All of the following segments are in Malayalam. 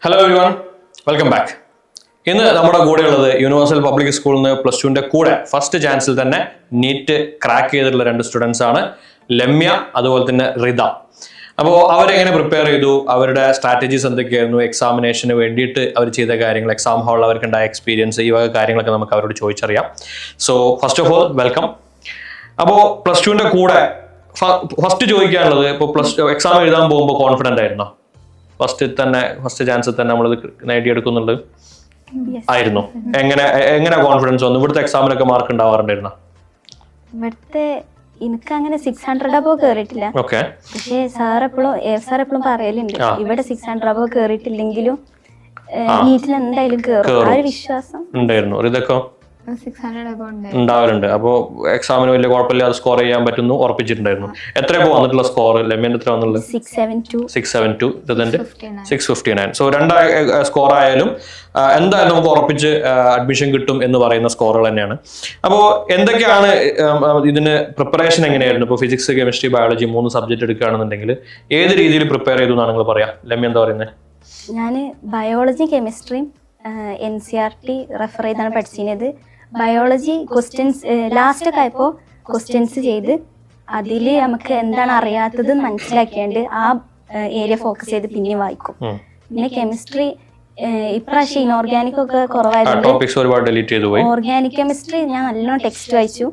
Hello everyone, welcome back. ഇന്ന് നമ്മുടെ കൂടെയുള്ളത് യൂണിവേഴ്സൽ പബ്ലിക് സ്കൂളിൽ നിന്ന് പ്ലസ് ടുവിന്റെ കൂടെ ഫസ്റ്റ് ചാൻസിൽ തന്നെ നീറ്റ് ക്രാക്ക് ചെയ്തിട്ടുള്ള രണ്ട് സ്റ്റുഡൻസ് ആണ്, ലമ്യ അതുപോലെ തന്നെ റിത. അപ്പോൾ അവരെങ്ങനെ പ്രിപ്പയർ ചെയ്തു, അവരുടെ സ്ട്രാറ്റജീസ് എന്തൊക്കെയായിരുന്നു, എക്സാമിനേഷന് വേണ്ടിയിട്ട് അവർ ചെയ്ത കാര്യങ്ങൾ, എക്സാം ഹാളിൽ അവർക്കുണ്ടായ എക്സ്പീരിയൻസ്, ഈ വക കാര്യങ്ങളൊക്കെ നമുക്ക് അവരോട് ചോദിച്ചറിയാം. So first of all welcome. അപ്പോൾ പ്ലസ് ടുവിന്റെ കൂടെ ഫസ്റ്റ് ചോദിക്കാനുള്ളത്, ഇപ്പോൾ എക്സാം എഴുതാൻ പോകുമ്പോൾ കോൺഫിഡന്റ് ആയിരുന്നോ? ഫസ്റ്റ് ചാൻസിൽ തന്നെ നമ്മൾ നേടിയെടുക്കുന്നുണ്ട് ആയിരുന്നു? എങ്ങനെ കോൺഫിഡൻസ് വന്നു? ഇവിടുത്തെ എക്സാമിനൊക്കെ മാർക്ക് ഉണ്ടാവാറുണ്ടായിരുന്നോ? ഇവിടുത്തെ എനിക്ക് അങ്ങനെ 600 അബവ് കേറിയിട്ടില്ല. പക്ഷേ സാർ എപ്പോഴും പറയലുണ്ട്, ഇവിടെ 600 അബവ് കേറിയിട്ടില്ലെങ്കിലും നീറ്റിൽ എന്തായാലും കേറും, ആ ഒരു വിശ്വാസം ഉണ്ടായിരുന്നു. ഇതൊക്കെ ഉണ്ടാവലുണ്ട്. അപ്പോൾ എക്സാമിന് വലിയ കുഴപ്പമില്ലാതെ സ്കോർ ചെയ്യാൻ പറ്റുന്നു ഉറപ്പിച്ചിട്ടുണ്ടായിരുന്നു. എത്രയാണ് വന്നിട്ടുള്ള സ്കോർ? ലെമ്യന്റെ എത്ര വന്നുള്ളത്? 672, 659. സോ രണ്ട് സ്കോർ ആയാലും എന്തായാലും നമുക്ക് ഉറപ്പിച്ച് അഡ്മിഷൻ കിട്ടും എന്ന് പറയുന്ന സ്കോറുകൾ തന്നെയാണ്. അപ്പോൾ എന്തൊക്കെയാണ് ഇതിന് പ്രിപ്പറേഷൻ എങ്ങനെയായിരുന്നു? ഇപ്പോൾ ഫിസിക്സ്, കെമിസ്ട്രി, ബയോളജി 3 സബ്ജക്ട് എടുക്കുകയാണെന്നുണ്ടെങ്കിൽ ഏത് രീതിയിൽ പ്രിപ്പയർ ചെയ്തു എന്നാണ് നിങ്ങൾ പറയാം? ലമ്യ എന്താ പറയുന്നത്? ഞാൻ ബയോളജി കെമിസ്ട്രിയും NCERT റെഫർ ചെയ്താണ് പഠിച്ചിരുന്നത്. ബയോളജി ക്വസ്റ്റ്യൻസ് ലാസ്റ്റ് ഒക്കെ ആയപ്പോൾ ക്വസ്റ്റ്യൻസ് ചെയ്ത് അതിൽ നമുക്ക് എന്താണ് അറിയാത്തത് മനസ്സിലാക്കിയാണ്ട് ആ ഏരിയ ഫോക്കസ് ചെയ്ത് പിന്നെ വായിക്കും. പിന്നെ കെമിസ്ട്രി ഇപ്രാവശ്യം ഇനോർഗാനിക് ഒക്കെ കുറവായതുകൊണ്ട് ഓർഗാനിക് കെമിസ്ട്രി ഞാൻ നല്ലോണം ടെക്സ്റ്റ് വായിച്ചു,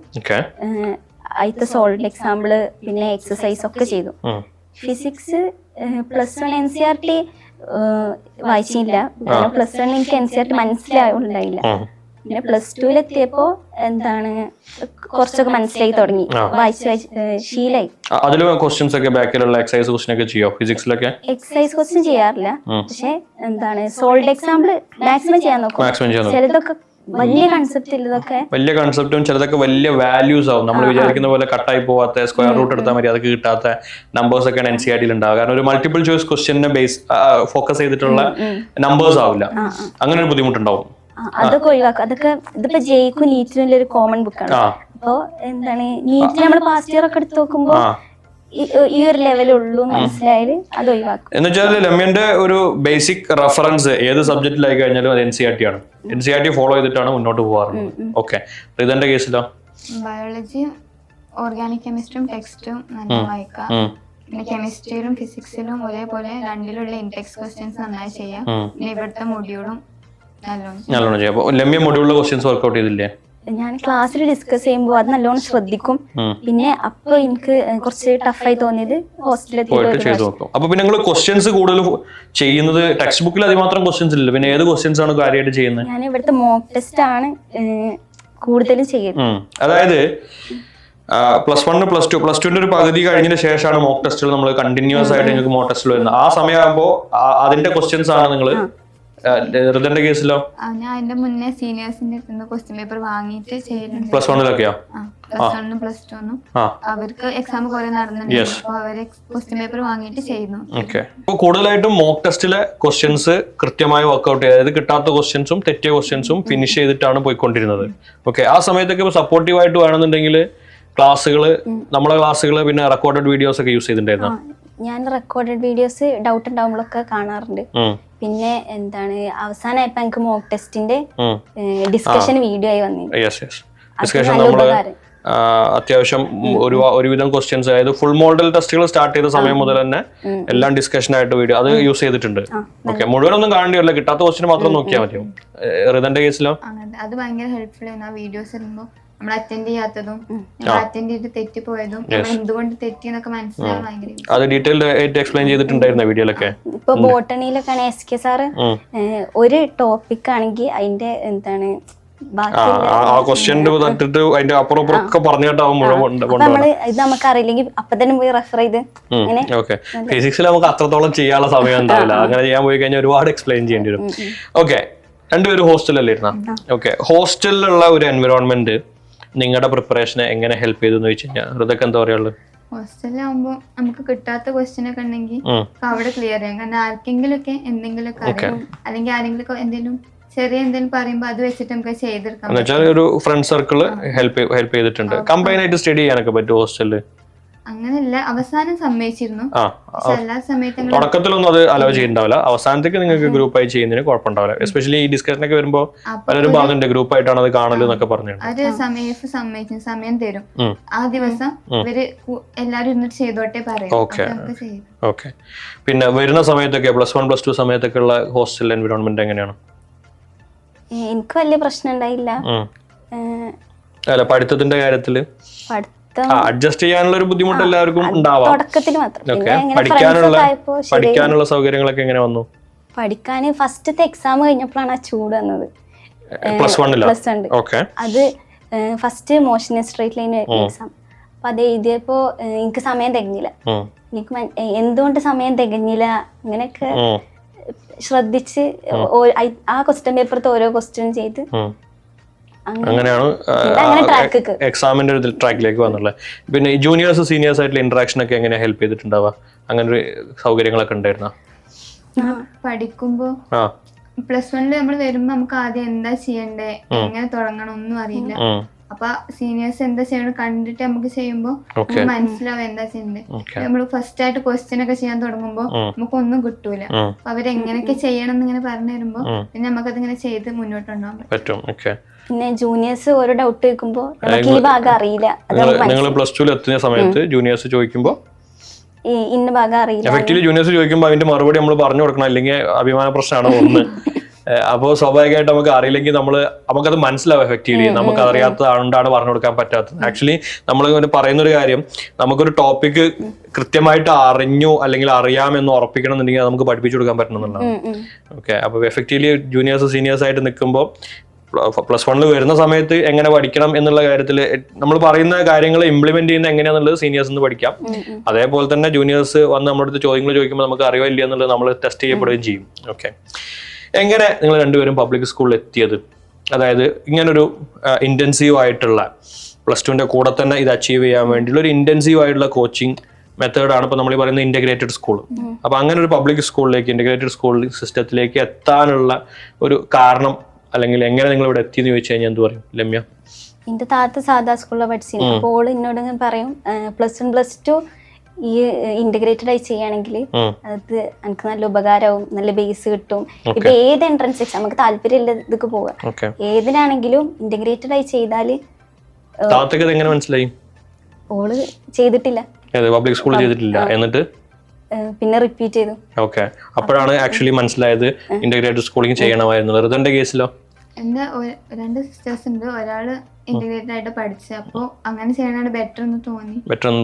അതിലത്തെ സോൾഡ് എക്സാമ്പിള് പിന്നെ എക്സസൈസ് ഒക്കെ ചെയ്തു. ഫിസിക്സ് +1 NCERT വായിച്ചില്ല, +1 എനിക്ക് NCERT മനസ്സിലാവുണ്ടായില്ല. പിന്നെ +2 എത്തിയപ്പോ എന്താണ് കുറച്ചൊക്കെ മനസ്സിലായി തുടങ്ങി, വായിച്ച് ശീലായി. എക്സസൈസ് ക്വസ്റ്റ്യൻ ചെയ്യാറില്ല, പക്ഷെ എന്താണ് സോൾഡ് എക്സാമ്പിൾ മാക്സിമം ചെയ്യാൻ നോക്കും. ചിലതൊക്കെ വലിയ കൺസെപ്റ്റും ചിലതൊക്കെ വലിയ വാല്യൂസ് ആവും. നമ്മൾ വിചാരിക്കുന്ന പോലെ കട്ടായി പോവാത്ത, സ്ക്വയർ റൂട്ട് എടുത്താൽ മതി അതൊക്കെ കിട്ടാത്ത നമ്പേഴ്സ് ഒക്കെയാണ് NCERT ഉണ്ടാവുക. കാരണം ഒരു മൾട്ടിപ്പിൾ ചോയ്സ് ക്വസ്റ്റ്യനെ ഫോക്കസ് ചെയ്തിട്ടുള്ള നമ്പേഴ്സ് ആവില്ല. അങ്ങനെ ഒരു ബുദ്ധിമുട്ടുണ്ടാവും. അതൊക്കെ ഒഴിവാക്കും. അതൊക്കെ ഇതിപ്പോ ജയിക്കും നീറ്റിനുള്ള ഒരു കോമൺ ബുക്കാണ്. അപ്പോ എന്താണ് നീറ്റിൽ നമ്മൾ പാസ്റ്റ് ഇയർ ഒക്കെ എടുത്ത് നോക്കുമ്പോ ഈ ഒരു ലെവലുള്ളൂ മനസ്സിലായാല് അത് ഒഴിവാക്കും. എന്ന് വെച്ചാൽ ലമ്യന്റെ ഒരു ബേസിക് റെഫറൻസ് ഏത് സബ്ജക്റ്റിലായി കഴിഞ്ഞാലും അത് NCERT ആണ്. NCERT ഫോളോ ചെയ്തിട്ടാണ് മുന്നോട്ട് പോകാറുള്ളത്. ഓക്കെ, റിതന്റെ കേസിലോ? ബയോളജി, ഓർഗാനിക് കെമിസ്ട്രിയും ടെക്സ്റ്റും നല്ല വായിക്കാം. പിന്നെ കെമിസ്ട്രിയിലും ഫിസിക്സിലും ഒരേപോലെ രണ്ടിലുള്ള ഇൻടെക്സ്റ്റ് ക്വസ്റ്റ്യൻസ് നന്നായി ചെയ്യാം. പിന്നെ ഇവിടുത്തെ മൊഡ്യൂളും നല്ലോണം ചെയ്യാം. അപ്പോൾ ലമ്യ മൊഡ്യൂളിലെ ക്വസ്റ്റ്യൻസ് വർക്ക്ഔട്ട് ചെയ്തില്ലേ? ഞാൻ ക്ലാസ്സിൽ ഡിസ്കസ് ചെയ്യുമ്പോൾ അത് നല്ലോണം ശ്രദ്ധിക്കും. പിന്നെ അപ്പൊ എനിക്ക് കുറച്ച് ടഫായി തോന്നിയത് ഹോസ്റ്റലിൽ ചെയ്തു നോക്കും. അപ്പൊ പിന്നെ നിങ്ങൾ ക്വസ്റ്റ്യൻസ് കൂടുതൽ ചെയ്യുന്നത് ടെക്സ്റ്റ് ബുക്കിൽ അതിമാത്രം ക്വസ്റ്റ്യൻസ് ഇല്ല, പിന്നെ ഏത് ക്വസ്റ്റ്യൻസ് ആണ് കാര്യമായിട്ട് ചെയ്യുന്നത്? ഞാൻ ഇവിടുത്തെ മോക്ക് ടെസ്റ്റ് ആണ് കൂടുതലും ചെയ്യുന്നത്. അതായത് +1 +2 ഒരു പകുതി കഴിഞ്ഞതിന് ശേഷമാണ് മോക്ക് ടെസ്റ്റുകൾ നമ്മൾ കണ്ടിന്യൂസ് ആയിട്ട് നിങ്ങൾക്ക് മോക്ക് ടെസ്റ്റിൽ വരുന്നത്. ആ സമയമാകുമ്പോൾ അതിന്റെ ക്വസ്റ്റ്യൻസ് ആണ് നിങ്ങൾ. റിതന്റെ കേസിലോ? ഞാൻ അതിന്റെ മുന്നേ സീനിയേഴ്സിന്റെ ക്വസ്റ്റ്യൻ പേപ്പർ വാങ്ങിയിട്ട് ചെയ്യുന്നുണ്ട്. +1 +2 അവർക്ക് എക്സാം കുറെ നടന്നിട്ടുണ്ട്, അപ്പൊ അവര് ക്വസ്റ്റ്യൻ പേപ്പർ വാങ്ങിയിട്ട് ചെയ്യുന്നു. കൂടുതലായിട്ടും മോക്ക് ടെസ്റ്റിലെ ക്വസ്റ്റ്യൻസ് കൃത്യമായി വർക്ക്ഔട്ട് ചെയ്ത്, അതായത് കിട്ടാത്ത ക്വസ്റ്റ്യൻസും തെറ്റിയ ക്വസ്റ്റ്യൻസും ഫിനിഷ് ചെയ്തിട്ടാണ് പോയിക്കൊണ്ടിരുന്നത്. ഓക്കെ, ആ സമയത്തൊക്കെ സപ്പോർട്ടീവ് ആയിട്ട് വേണമെന്നുണ്ടെങ്കിൽ നമ്മളെ ക്ലാസ്സുകൾ പിന്നെ റെക്കോർഡഡ് വീഡിയോസ് ഒക്കെ യൂസ് ചെയ്തിട്ടുണ്ടായിരുന്നു. ഞാൻ റെക്കോർഡഡ് വീഡിയോസ് ഡൗട്ട് ഉണ്ടാവുമ്പോഴൊക്കെ കാണാറുണ്ട്. പിന്നെ എന്താണ് അവസാനമായപ്പോ എനിക്ക് മോക്ക് ടെസ്റ്റിന്റെ ഡിസ്കഷൻ വീഡിയോ ആയി വന്നിരുന്നു. അത്യാവശ്യം ഒരുവിധം ക്വസ്റ്റ്യൻസ്, അതായത് ഫുൾ മോഡൽ ടെസ്റ്റുകൾ സ്റ്റാർട്ട് ചെയ്ത സമയം മുതൽ തന്നെ എല്ലാം ഡിസ്കഷൻ ആയിട്ട് വീഡിയോ അത് യൂസ് ചെയ്തിട്ടുണ്ട്. ഓക്കെ, മുഴുവനൊന്നും കാണേണ്ടിയല്ല, കിട്ടാത്ത ക്വസ്റ്റ്യൻ മാത്രം നോക്കിയാൽ മതിയോ? റിതന്റെ കേസിലോ? അത് ഭയങ്കര ഹെൽപ്ഫുൾ ആണ്. ആ വീഡിയോസ് ഇടുമ്പോൾ നമ്മൾ അറ്റൻഡ് ചെയ്യാത്തതും അറ്റൻഡ് ചെയ്ത് തെറ്റിപ്പോയതും എന്തുകൊണ്ട് തെറ്റിയെന്നൊക്കെ മനസ്സിലാവാൻ ഭയങ്കര അത് ഡീറ്റെയിൽഡ് ആയിട്ട് എക്സ്പ്ലെയിൻ ചെയ്തിട്ടുണ്ടായിരുന്നു വീഡിയോയിലൊക്കെ. ഇപ്പൊ ബോട്ടണിയിലൊക്കെ SK സാറ് ഒരു ടോപ്പിക് ആണെങ്കിൽ അതിന്റെ എന്താണ് ആ ക്വസ്റ്റ്യൻ തട്ടിട്ട് അതിന്റെ അപ്പുറം ഒക്കെ പറഞ്ഞിട്ടാവും നമ്മള് ഇത് നമുക്ക് അറിയില്ലെങ്കിൽ അപ്പൊ തന്നെ പോയി റെഫർ ചെയ്ത്. ഓക്കെ, ഫിസിക്സിൽ നമുക്ക് അത്രത്തോളം ചെയ്യാനുള്ള സമയം ഉണ്ടാവില്ല. അങ്ങനെ ചെയ്യാൻ പോയി കഴിഞ്ഞാൽ ഒരുപാട് എക്സ്പ്ലെയിൻ ചെയ്യേണ്ടി വരും. ഓക്കെ, രണ്ടുപേരും ഹോസ്റ്റലല്ലേ ഇരുന്ന? ഓക്കെ, ഹോസ്റ്റലിലുള്ള ഒരു എൻവിറോൺമെന്റ് നിങ്ങളുടെ പ്രിപ്പറേഷനെ എങ്ങനെ ഹെൽപ്പ് ചെയ്തു എന്ന് വെച്ച് കഴിഞ്ഞാൽ ഹൃദയൊക്കെ എന്താ പറയുള്ളത്? ഹോസ്റ്റലിലാവുമ്പോ നമുക്ക് കിട്ടാത്ത ക്വസ്റ്റ്യൻ ഒക്കെ ഉണ്ടെങ്കിൽ അവിടെ ക്ലിയർ ചെയ്യാം. കാരണം ആർക്കെങ്കിലും ഒക്കെ എന്തെങ്കിലുമൊക്കെ അറിയും, അല്ലെങ്കിൽ ആരെങ്കിലും എന്തെങ്കിലും ചെറിയ എന്തെങ്കിലും പറയുമ്പോൾ അത് വെച്ചിട്ട് നമുക്ക് ചെയ്തെടുക്കാം. ഒരു ഫ്രണ്ട് സർക്കിൾ ഹെൽപ്പ് ചെയ്തിട്ടുണ്ട്. കമ്പൈൻ ആയിട്ട് സ്റ്റഡി ചെയ്യാനൊക്കെ പറ്റും ഹോസ്റ്റലില്? അങ്ങനെയല്ല, അവസാനം സമ്മതിച്ചിരുന്നു. പക്ഷെ എല്ലാ സമയത്തും തുടക്കത്തിലൊന്നും അത് അലോ ചെയ്യുന്നുണ്ടാവില്ല, അവസാനത്തേക്ക് നിങ്ങൾക്ക് ഗ്രൂപ്പായി ചെയ്യുന്നതിന് കുഴപ്പമുണ്ടാവില്ല. എസ്പെഷ്യലി ഈ ഡിസ്കഷനൊക്കെ വരുമ്പോൾ പലരും പറഞ്ഞിട്ടുണ്ട് ഗ്രൂപ്പായിട്ടാണ് അത് കാണല് എന്നൊക്കെ പറഞ്ഞു. ഒരു സമ്മതിച്ചു, സമയം തരും, ആ ദിവസം ഇവര് എല്ലാരും ഇരുന്നിട്ട് ചെയ്തോട്ടെ പറയും. ഓക്കെ. പിന്നെ വരുന്ന സമയത്തൊക്കെ +1 +2 സമയത്തൊക്കെ ഉള്ള ഹോസ്റ്റൽ എൻവിറോൺമെന്റ് എങ്ങനെയാണ്? എനിക്ക് വലിയ പ്രശ്നം ഉണ്ടായില്ല. അല്ല, പഠിത്തത്തിന്റെ കാര്യത്തില് അഡ്ജസ്റ്റ് ചെയ്യാനുള്ള ഒരു ബുദ്ധിമുട്ട് എല്ലാവർക്കും ഉണ്ടാവാം തുടക്കത്തിൽ മാത്രം. പഠിക്കാനുള്ള സൗകര്യങ്ങളൊക്കെ എങ്ങനെ വന്നു? പഠിക്കാൻ ഫസ്റ്റത്തെ എക്സാം കഴിഞ്ഞപ്പോഴാണ് ആ ചൂട് വന്നത്. +1 അത് first motion straight line exam. അപ്പൊ അത് എഴുതിയപ്പോ എനിക്ക് സമയം തികഞ്ഞില്ല. എനിക്ക് എന്തുകൊണ്ട് സമയം തികഞ്ഞില്ല അങ്ങനെയൊക്കെ ശ്രദ്ധിച്ച് ആ ക്വസ്റ്റ്യൻ പേപ്പറത്തെ ഓരോ ക്വസ്റ്റ്യൻ ചെയ്ത് അങ്ങനെയാണ് എക്സാമിന്റെ ഒരു ട്രാക്കിലേക്ക് വന്നുള്ളത്. പിന്നെ ജൂനിയേഴ്സ് സീനിയേഴ്സ് ആയിട്ടുള്ള ഇന്ററാക്ഷൻ ഒക്കെ എങ്ങനെ ഹെൽപ്പ് ചെയ്തിട്ടുണ്ടാവുക? അങ്ങനെ ഒരു സൗകര്യങ്ങളൊക്കെ ഉണ്ടായിരുന്ന പഠിക്കുമ്പോ +1 നമ്മൾ വരുമ്പോ നമുക്ക് ആദ്യം എന്താ ചെയ്യണ്ടേ, എങ്ങനെ തുടങ്ങണം ഒന്നും അറിയില്ല. അപ്പൊ സീനിയേഴ്സ് എന്താ ചെയ്യണം കണ്ടിട്ട് നമുക്ക് ചെയ്യുമ്പോ മനസ്സിലാവും എന്താ ചെയ്യണ്ടേ. നമ്മൾ ഫസ്റ്റ് ആയിട്ട് ക്വസ്റ്റ്യൻ ഒക്കെ ചെയ്യാൻ തുടങ്ങുമ്പോ നമുക്കൊന്നും കിട്ടൂല. അപ്പൊ അവരെങ്ങനെയൊക്കെ ചെയ്യണം എന്നിങ്ങനെ പറഞ്ഞു തരുമ്പോ പിന്നെ നമുക്കതിങ്ങനെ ചെയ്ത് മുന്നോട്ടുണ്ടാവാൻ പറ്റും. പിന്നെ ജൂനിയേഴ്സ് ഓരോ ഡൗട്ട് ചോദിക്കുമ്പോ നമുക്ക് ഈ ഭാഗം അറിയില്ല. നിങ്ങൾ +2 എത്തുന്ന സമയത്ത് ജൂനിയേഴ്സ് ചോദിക്കുമ്പോ ഇന്ന ഭാഗം അറിയില്ല, എഫക്റ്റീവ്ലി ജൂനിയേഴ്സ് ചോദിക്കുമ്പോൾ അതിന്റെ മറുപടി നമ്മൾ പറഞ്ഞു കൊടുക്കണം, അല്ലെങ്കിൽ അഭിമാന പ്രശ്നമാണ് ഒന്ന്. അപ്പോൾ സ്വാഭാവികമായിട്ട് നമുക്ക് അറിയില്ലെങ്കിൽ നമുക്കത് മനസ്സിലാവും എഫക്റ്റീവ്ലി, നമുക്ക് അറിയാത്തതുകൊണ്ടാണ് പറഞ്ഞു കൊടുക്കാൻ പറ്റാത്തത്. ആക്ച്വലി നമ്മൾ പറയുന്നൊരു കാര്യം, നമുക്കൊരു ടോപ്പിക്ക് കൃത്യമായിട്ട് അറിഞ്ഞു അല്ലെങ്കിൽ അറിയാമെന്ന് ഉറപ്പിക്കണം എന്നുണ്ടെങ്കിൽ നമുക്ക് പഠിപ്പിച്ചു കൊടുക്കാൻ പറ്റണമെന്നുള്ളതാണ്. ഓക്കെ. അപ്പോൾ എഫക്റ്റീവ്ലി ജൂനിയേഴ്സ് സീനിയേഴ്സ് ആയിട്ട് നിൽക്കുമ്പോൾ +1 വരുന്ന സമയത്ത് എങ്ങനെ പഠിക്കണം എന്നുള്ള കാര്യത്തിൽ നമ്മൾ പറയുന്ന കാര്യങ്ങൾ ഇംപ്ലിമെന്റ് ചെയ്യുന്ന എങ്ങനെയാണെന്നുള്ളത് സീനിയേഴ്സ് പഠിക്കാം. അതേപോലെ തന്നെ ജൂനിയേഴ്സ് വന്ന് നമ്മുടെ അടുത്ത് ചോദ്യങ്ങൾ ചോദിക്കുമ്പോൾ നമുക്ക് അറിയോ ഇല്ല എന്നുള്ളത് നമ്മൾ ടെസ്റ്റ് ചെയ്യപ്പെടുകയും ചെയ്യും. ഓക്കെ. എങ്ങനെ നിങ്ങൾ രണ്ടുപേരും പബ്ലിക് സ്കൂളിൽ എത്തിയത്? അതായത് ഇങ്ങനൊരു ഇന്റൻസീവ് ആയിട്ടുള്ള +2 കൂടെ തന്നെ ഇത് അച്ചീവ് ചെയ്യാൻ വേണ്ടിയുള്ള ഒരു ഇന്റൻസീവ് ആയിട്ടുള്ള കോച്ചിങ് മെത്തേഡാണ് ഇപ്പോൾ നമ്മൾ പറയുന്ന ഇന്റഗ്രേറ്റഡ് സ്കൂൾ. അപ്പൊ അങ്ങനെ ഒരു പബ്ലിക് സ്കൂളിലേക്ക്, ഇന്റഗ്രേറ്റഡ് സ്കൂൾ സിസ്റ്റത്തിലേക്ക് എത്താനുള്ള ഒരു കാരണം അല്ലെങ്കിൽ എങ്ങനെ നിങ്ങൾ ഇവിടെ എത്തിയെന്ന് ചോദിച്ചു കഴിഞ്ഞാൽ എന്ത് പറയും ലമ്യ? എന്റെ താത്ത സാധാ സ്കൂളിൽ പഠിച്ചിരുന്നു. അപ്പോൾ എന്നോട് പറയും +1 +2 ഈ ഇന്റഗ്രേറ്റഡ് ആയി ചെയ്യുകയാണെങ്കിൽ അത് എനിക്ക് നല്ല ഉപകാരവും നല്ല ബേസ് കിട്ടും. ഇപ്പൊ ഏത് എൻട്രൻസ് എക്സാം നമുക്ക് താല്പര്യമുള്ള ഇതൊക്കെ പോവാം, ഏതിനാണെങ്കിലും ഇന്റഗ്രേറ്റഡ് ആയി ചെയ്താല്. എങ്ങനെ മനസ്സിലായി? ഓള് ചെയ്തിട്ടില്ല, പബ്ലിക് സ്കൂൾ ചെയ്തിട്ടില്ല, എന്നിട്ട് പിന്നെ റിപ്പീറ്റ് ചെയ്തു. ഓക്കെ. അപ്പോഴാണ് ആക്ച്വലി മനസ്സിലായത് ഇന്റഗ്രേറ്റഡ് സ്കൂളിംഗ് ചെയ്യണമായിരുന്നു. ഋതുന്റെ കേസിലോ? എന്റെ 2 സിസ്റ്റേഴ്സ് ഉണ്ട്, ഒരാള് ഇന്റഗ്രേറ്റഡ് ആയിട്ട് പഠിച്ചു. അപ്പൊ അങ്ങനെ ചെയ്യണതാണ് ബെറ്റർ എന്ന്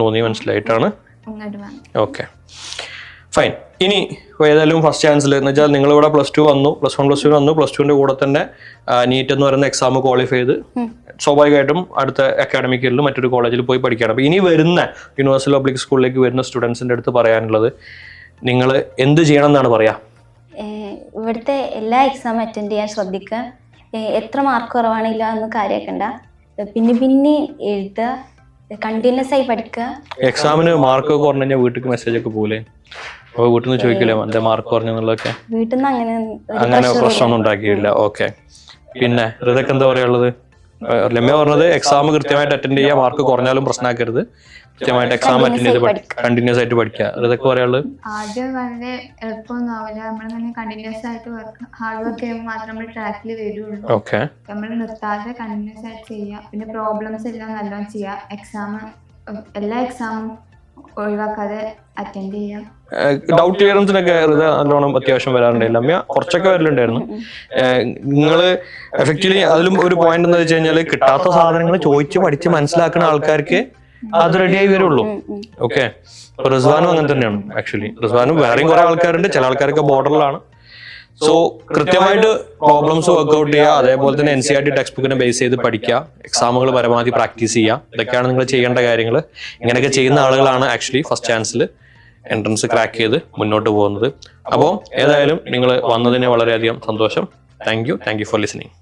തോന്നി, മനസ്സിലായിട്ടാണ്. Okay, fine. ഇനി ഏതായാലും ഫസ്റ്റ് ചാൻസിൽ എന്ന് വെച്ചാൽ നിങ്ങളിവിടെ +2 വന്നു, +1 +2 വന്നു, +2ന്റെ കൂടെ തന്നെ നീറ്റ് എന്ന് പറയുന്ന എക്സാം ക്വാളിഫൈ ചെയ്ത് സ്വാഭാവികമായിട്ടും അടുത്ത അക്കാഡമിക് ഇയറിൽ മറ്റൊരു കോളേജിൽ പോയി പഠിക്കുകയാണ്. അപ്പോൾ ഇനി വരുന്ന യൂണിവേഴ്സൽ പബ്ലിക് സ്കൂളിലേക്ക് വരുന്ന സ്റ്റുഡൻസിന്റെ അടുത്ത് പറയാനുള്ളത് നിങ്ങൾ എന്ത് ചെയ്യണം എന്നാണ് പറയാ? ഇവിടുത്തെ എല്ലാ എക്സാം അറ്റൻഡ് ചെയ്യാൻ ശ്രദ്ധിക്കുക. എത്ര മാർക്ക് കുറവാണില്ല എന്ന് കാര്യമാക്കണ്ട, പിന്നെ എഴുതുക, കണ്ടിന്യൂസ് ആയി പഠിക്കുക. എക്സാമിന് മാർക്ക് കുറഞ്ഞു കഴിഞ്ഞാൽ വീട്ടിൽ മെസ്സേജ് ഒക്കെ പോലെ വീട്ടിൽ നിന്ന് ചോദിക്കില്ലേ എന്റെ മാർക്ക് കുറഞ്ഞെന്നുള്ളതൊക്കെ? വീട്ടിൽ നിന്ന് അങ്ങനെ പ്രശ്നമൊന്നും ഉണ്ടാക്കിയില്ല. ഓക്കെ. പിന്നെ ഋതക്ക് എന്താ പറയാനുള്ളത്? ലമ്യ പറഞ്ഞത് എക്സാം കൃത്യമായിട്ട് അറ്റൻഡ് ചെയ്യുക, മാർക്ക് കുറഞ്ഞാലും പ്രശ്നമാക്കരുത്, കൃത്യമായിട്ട് എക്സാം അറ്റൻഡ് ചെയ്ത് കണ്ടിന്യൂസ് ആയിട്ട് പഠിക്കുക. ഋതക്ക് പറയാനുള്ളത്? ആദ്യം വളരെ എളുപ്പമൊന്നും ആവില്ല, നമ്മളിങ്ങനെ കണ്ടിന്യൂസ് ആയിട്ട് ഹാർഡ് വർക്ക് ചെയ്യുമ്പോൾ മാത്രമേ നമ്മൾ ട്രാക്കിൽ വരുള്ളൂ. ഓക്കെ. നമ്മൾ നിർത്താതെ കണ്ടിന്യൂസ് ആയിട്ട് ചെയ്യുക, പിന്നെ പ്രോബ്ലംസ് എല്ലാം നല്ലോണം ചെയ്യുക, എല്ലാ എക്സാമും ഒഴിവാക്കാതെ അറ്റൻഡ് ചെയ്യാം. ഡൗട്ട് ക്ലിയറൻസിനൊക്കെ നല്ലോണം അത്യാവശ്യം വരാറുണ്ട്. ലമ്യ കുറച്ചൊക്കെ വരലുണ്ടായിരുന്നു. നിങ്ങൾ എഫക്ച്വലി അതിലും ഒരു പോയിന്റ് എന്താ വെച്ച് കഴിഞ്ഞാൽ കിട്ടാത്ത സാധനങ്ങൾ ചോദിച്ച് പഠിച്ച് മനസ്സിലാക്കുന്ന ആൾക്കാർക്ക് അത് റെഡിയായി വരുള്ളൂ. ഓക്കെ. റിസ്വാനും അങ്ങനെ തന്നെയാണ്. ആക്ച്വലി റിസ്വാനും വേറെയും കുറെ ആൾക്കാരുണ്ട്, ചില ആൾക്കാരൊക്കെ ബോർഡറിലാണ്. സോ കൃത്യമായിട്ട് പ്രോബ്ലംസ് വർക്ക്ഔട്ട് ചെയ്യുക, അതേപോലെ തന്നെ NCERT ടെക്സ്റ്റ് ബുക്കിനെ ബേസ് ചെയ്ത് പഠിക്കുക, എക്സാമുകൾ പരമാവധി പ്രാക്ടീസ് ചെയ്യുക. ഇതൊക്കെയാണ് നിങ്ങൾ ചെയ്യേണ്ട കാര്യങ്ങൾ. ഇങ്ങനെയൊക്കെ ചെയ്യുന്ന ആളുകളാണ് ആക്ച്വലി ഫസ്റ്റ് ചാൻസിൽ എൻട്രൻസ് ക്രാക്ക് ചെയ്ത് മുന്നോട്ട് പോകുന്നത്. അപ്പോൾ ഏതായാലും നിങ്ങൾ വന്നതിന് വളരെയധികം സന്തോഷം. Thank you for listening.